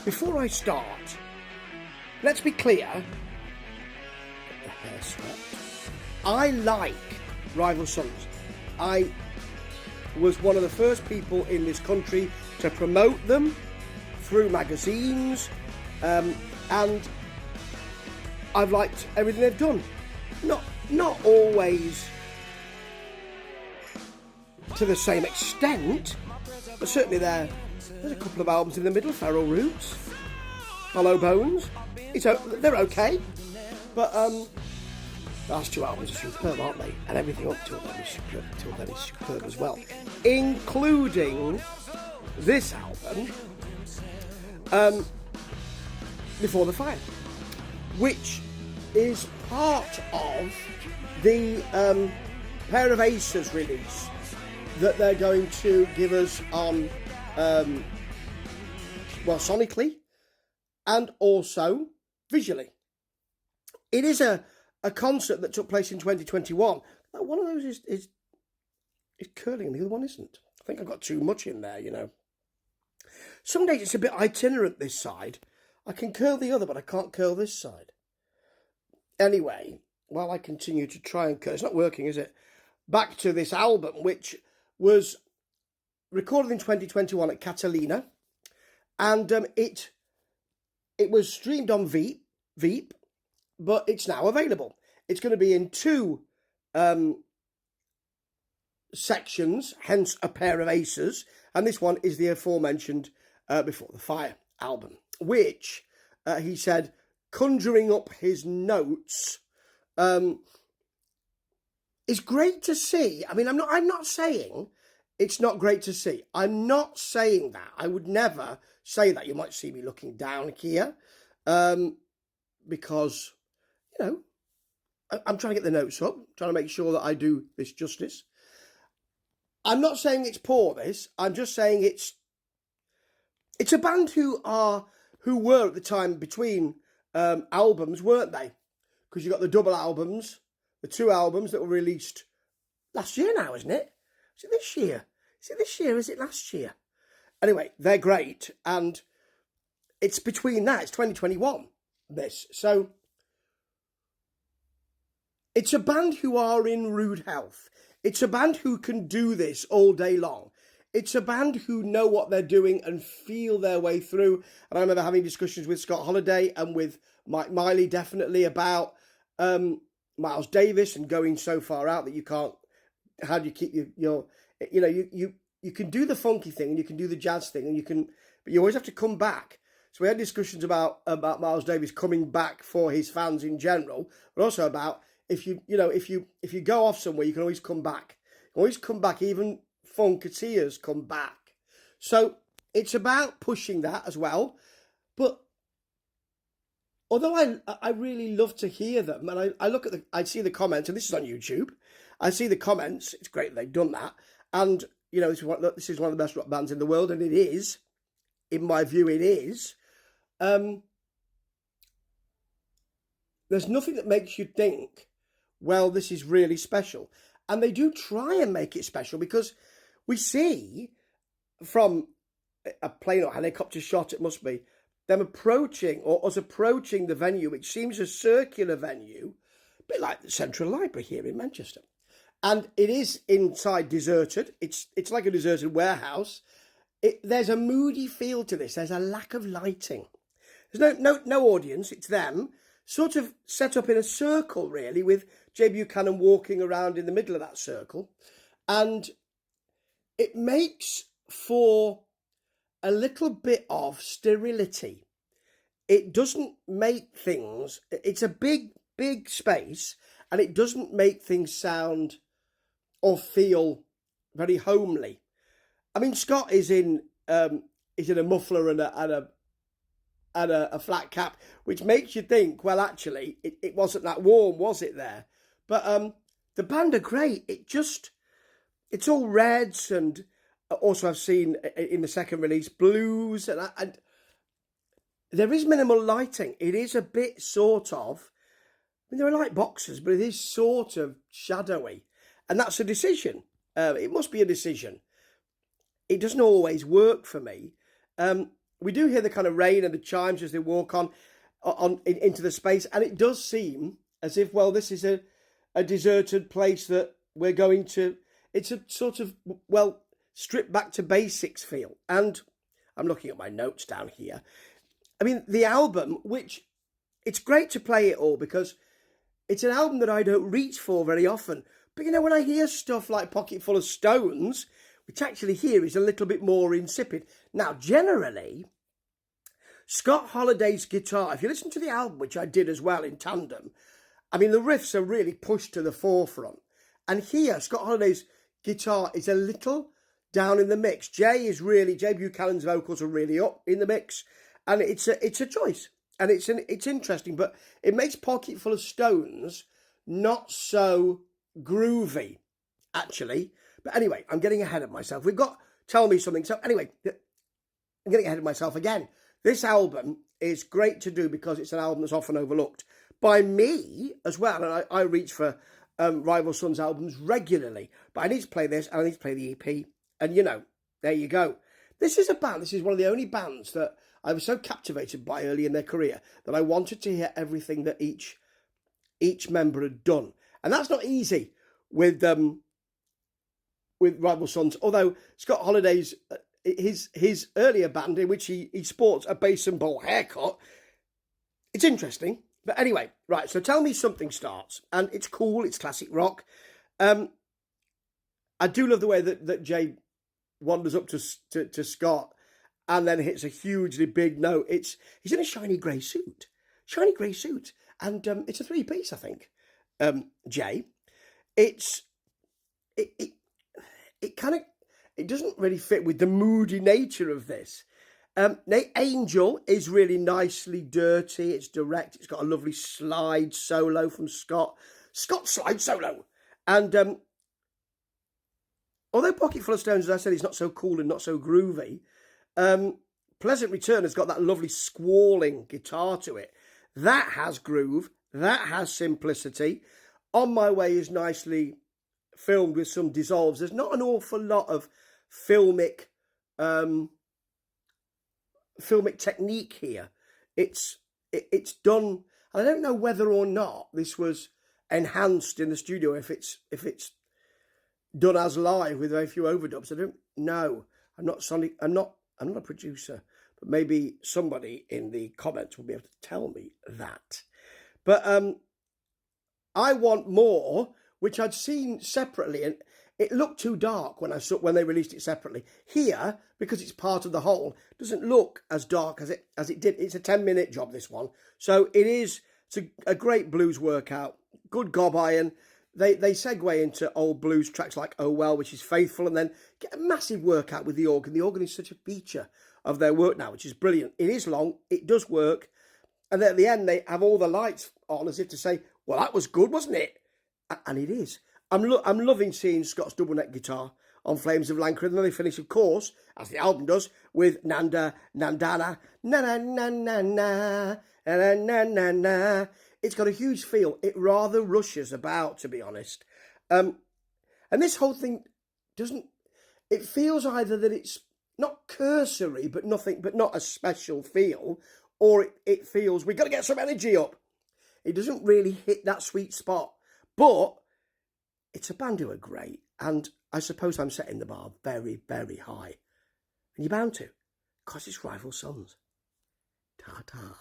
Before I start, let's be clear. Get the hair swept. I like Rival Sons. I was one of the first people in this country to promote them through magazines, and I've liked everything they've done. Not always to the same extent, but certainly there's a couple of albums in the middle. Feral Roots, Hollow Bones, they're okay, but the last two albums are superb, aren't they? And everything up till then is superb as well, including this album, Before the Fire, which is part of the Pair of Aces release that they're going to give us on, sonically and also visually. It is a concert that took place in 2021. One of those is curling and the other one isn't. I think I've got too much in there, you know. Some days it's a bit itinerant this side. I can curl the other, but I can't curl this side. Anyway, while I continue to try and curl, it's not working, is it? Back to this album, which was recorded in 2021 at Catalina, and it was streamed on Veep, but it's now available. It's going to be in two sections, hence a pair of aces, and this one is the aforementioned Before the Fire album, which he said, conjuring up his notes, is great to see. I mean, I'm not saying it's not great to see. I'm not saying that. I would never say that. You might see me looking down here, because, you know, I'm trying to get the notes up, trying to make sure that I do this justice. I'm not saying it's poor, this. I'm just saying it's a band who were at the time between albums, weren't they? Because you got the double albums, the two albums that were released last year now, isn't it? Is it this year? Is it this year? Is it last year? Anyway, they're great, and it's between that. It's 2021, this. So it's a band who are in rude health. It's a band who can do this all day long. It's a band who know what they're doing and feel their way through. And I remember having discussions with Scott Holiday and with Mike Miley, definitely, about Miles Davis and going so far out that you can't. How do you keep you can do the funky thing and you can do the jazz thing and but you always have to come back. So we had discussions about Miles Davis coming back for his fans in general, but also about if you go off somewhere, you can always come back. Always come back, even funketeers come back. So it's about pushing that as well. But although I really love to hear them, and I see the comments, and this is on YouTube. I see the comments. It's great that they've done that, and you know, this is one of the best rock bands in the world, and it is, in my view, it is. There's nothing that makes you think, well, this is really special, and they do try and make it special because we see from a plane or helicopter shot, it must be, them approaching, or us approaching the venue, which seems a circular venue, a bit like the Central Library here in Manchester. And it is inside deserted. It's like a deserted warehouse. There's a moody feel to this. There's a lack of lighting. There's no audience. It's them sort of set up in a circle, really, with Jay Buchanan walking around in the middle of that circle. And it makes for a little bit of sterility. It doesn't make things, it's a big space, and it doesn't make things sound or feel very homely. I mean, Scott is in a muffler and a flat cap, which makes you think, well, actually, it wasn't that warm, was it there? But the band are great. It's all reds, and also I've seen in the second release blues, and there is minimal lighting. It is a bit sort of, I mean, they're like boxers, but it is sort of shadowy, and that's a decision. It must be a decision. It doesn't always work for me. we do hear the kind of rain and the chimes as they walk into the space, and it does seem as if, well, this is a deserted place that we're going to. It's a sort of, well, stripped back to basics feel. And I'm looking at my notes down here. I mean, the album, which it's great to play it all because it's an album that I don't reach for very often. But, you know, when I hear stuff like Pocket Full of Stones, which actually here is a little bit more insipid. Now, generally, Scott Holiday's guitar, if you listen to the album, which I did as well in tandem, I mean, the riffs are really pushed to the forefront. And here, Scott Holiday's guitar is a little down in the mix. Jay Buchanan's vocals are really up in the mix. And it's a choice. And it's interesting, but it makes Pocket Full of Stones not so groovy, actually. But anyway, I'm getting ahead of myself. We've got Tell Me Something. So anyway, I'm getting ahead of myself again. This album is great to do because it's an album that's often overlooked by me as well. And I reach for Rival Sons albums regularly. But I need to play this and I need to play the EP. And, you know, there you go. This is one of the only bands that I was so captivated by early in their career that I wanted to hear everything that each member had done. And that's not easy with Rival Sons, although Scott Holiday's his earlier band, in which he sports a bass and bowl haircut, it's interesting. But anyway, right, so Tell Me Something starts, and it's cool, it's classic rock. I do love the way that Jay wanders up to Scott and then hits a hugely big note. He's in a shiny grey suit, and it's a 3-piece, I think. Jay, it doesn't really fit with the moody nature of this. Angel is really nicely dirty. It's direct. It's got a lovely slide solo from Scott. Scott slide solo. And although Pocket Full of Stones, as I said, is not so cool and not so groovy, Pleasant Return has got that lovely squalling guitar to it. That has groove. That has simplicity. On My Way is nicely filmed with some dissolves. There's not an awful lot of filmic technique here. It's done. I don't know whether or not this was enhanced in the studio. If it's done as live with very few overdubs, I don't know. I'm not a producer, but maybe somebody in the comments will be able to tell me that. But I Want More, which I'd seen separately, and it looked too dark when they released it separately. Here, because it's part of the whole, doesn't look as dark as it did. It's a 10-minute job, this one. So it's a great blues workout. Good gob iron. They segue into old blues tracks like Oh Well, which is faithful, and then get a massive workout with the organ. The organ is such a feature of their work now, which is brilliant. It is long. It does work. And then at the end, they have all the lights on as if to say, well, that was good, wasn't it? And it is. I'm loving seeing Scott's double neck guitar on Flames of Lancre. And then they finish, of course, as the album does, with Nanda, Nandana, na na na na na na na na na. It's got a huge feel. It rather rushes about, to be honest. And this whole thing it feels either that it's not cursory, but not a special feel, or it feels we've got to get some energy up. It doesn't really hit that sweet spot. But it's a band who are great, and I suppose I'm setting the bar very, very high. And you're bound to, because it's Rival Sons. Ta-ta.